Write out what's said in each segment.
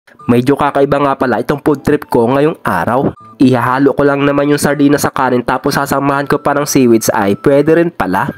Medyo kakaiba nga pala itong food trip ko ngayong araw. Ihahalo ko lang naman yung sardina sa kanin tapos sasamahan ko pa ng seaweeds ay pwede rin pala.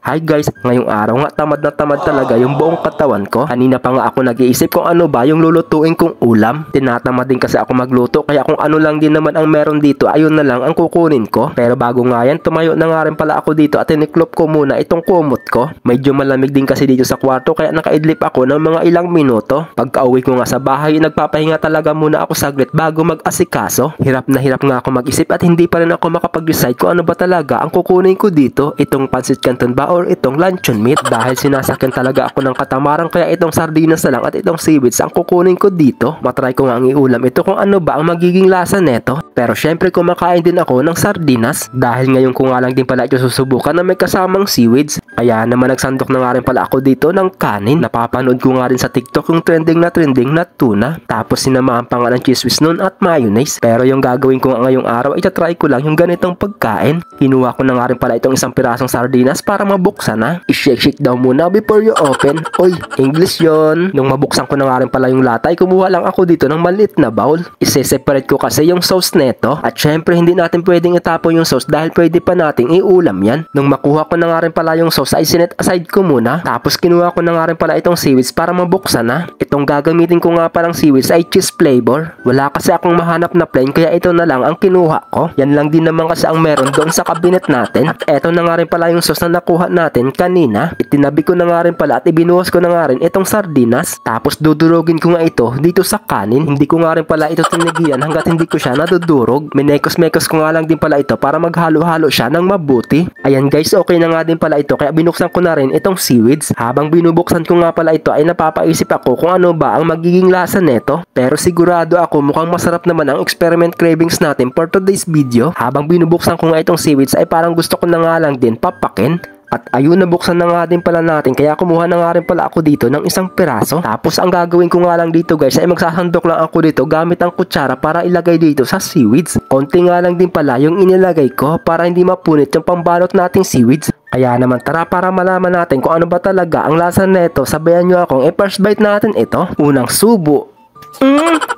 Hi guys, ngayong araw nga tamad na tamad talaga yung buong katawan ko. Kanina pa nga ako nag-iisip kung ano ba yung lulutuin kong ulam. Tinatamad din kasi ako magluto kaya kung ano lang din naman ang meron dito ayun na lang ang kukunin ko. Pero bago nga yan, tumayo na nga rin pala ako dito at tiniklop ko muna itong kumot ko. Medyo malamig din kasi dito sa kwarto kaya nakaidlip ako ng mga ilang minuto. Pagka-uwi ko nga sa bahay, nagpapahinga talaga muna ako saglit bago mag-asikaso. Hirap na hirap nga ako mag-isip at hindi pa rin ako makapag-decide kung ano ba talaga ang kukunin ko dito. Itong pancit canton ba or itong luncheon meat dahil sinasakyan talaga ako ng katamaran kaya itong sardinas na lang at itong seaweeds ang kukunin ko dito. Matry ko nga ang iulam ito kung ano ba ang magiging lasa neto. Pero syempre kumakain din ako ng sardinas dahil ngayon ko nga lang din pala ito susubukan na may kasamang seaweeds. Kaya naman nagsandok na nga rin pala ako dito ng kanin. Napapanood ko nga rin sa TikTok yung trending na tuna. Tapos sinamahan pa nga ng cheese whiz nun at mayonnaise. Pero yung gagawin ko nga ngayong araw, itatry ko lang yung ganitong pagkain. Kinuha ko na nga rin pala itong isang pirasong sardinas para mabuksan na. I-shake daw muna before you open. Oy, English yon. Nung mabuksan ko na nga rin pala yung lata, ay kumuha lang ako dito ng maliit na bowl. I-separate ko kasi yung sauce neto. At syempre hindi natin pwedeng itapon yung sauce dahil pwede pa nating iulam yan. Nung makuha ko na nga rin pala yung sauce ay sinet aside ko muna. Tapos kinuha ko na nga rin pala itong seaweeds para mabuksan na. Itong gagamitin ko nga palang seaweeds ay cheese flavor. Wala kasi akong mahanap na plain kaya ito na lang ang kinuha ko. Yan lang din naman kasi ang meron doon sa cabinet natin. At eto na nga rin pala yung sauce na nakuha natin kanina. Itinabi ko na nga rin pala at ibinuhos ko na nga rin itong sardinas. Tapos dudurogin ko nga ito dito sa kanin. Hindi ko nga rin pala ito tinigilan hanggat hindi ko siya nadudurog. Minekos-mekos ko nga lang din pala ito para maghalo-halo siya ng mabuti. Ayan guys, okay na nga din pala ito kaya binuksan ko na rin itong seaweeds. Habang binubuksan ko nga pala ito ay napapaisip ako kung ano ba ang magiging lasa neto. Pero sigurado ako mukhang masarap naman ang experiment cravings natin for today's video. Habang binubuksan ko nga itong seaweeds ay parang gusto ko na nga lang din papakin. At ayun, nabuksan na nga din pala natin kaya kumuha na nga rin pala ako dito ng isang piraso. Tapos ang gagawin ko nga lang dito guys ay magsasandok lang ako dito gamit ang kutsara para ilagay dito sa seaweeds. Konti nga lang din pala yung inilagay ko para hindi mapunit yung pambalot nating seaweeds. Kaya naman tara para malaman natin kung ano ba talaga ang lasa neto. Sabayan nyo akong i-first bite natin ito. Unang subo.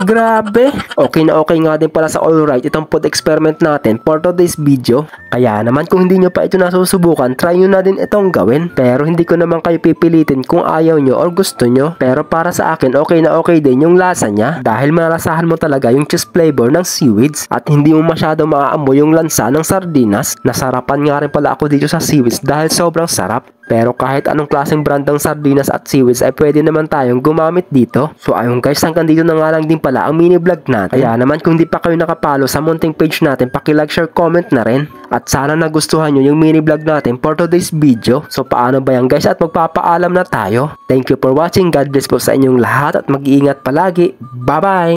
Grabe. Okay na okay nga din pala sa alright itong food experiment natin for today's video. Kaya naman kung hindi nyo pa ito nasusubukan, try nyo na din itong gawin. Pero hindi ko naman kayo pipilitin kung ayaw nyo or gusto nyo. Pero para sa akin, okay na okay din yung lasa niya. Dahil malasahan mo talaga yung cheese flavor ng seaweeds. At hindi mo masyado maaamoy yung lansa ng sardinas. Nasarapan nga rin pala ako dito sa seaweeds dahil sobrang sarap. Pero kahit anong klaseng brand ng sardinas at seaweeds ay pwede naman tayong gumamit dito. So ayun guys, hanggang dito na nga lang din pala ang mini vlog natin. Kaya naman kung di pa kayo nakapalo sa munting page natin, paki-like, share, comment na rin. At sana nagustuhan nyo yung mini vlog natin for today's video. So paano ba yan guys, at magpapaalam na tayo. Thank you for watching. God bless po sa inyong lahat at mag-iingat palagi. Bye bye!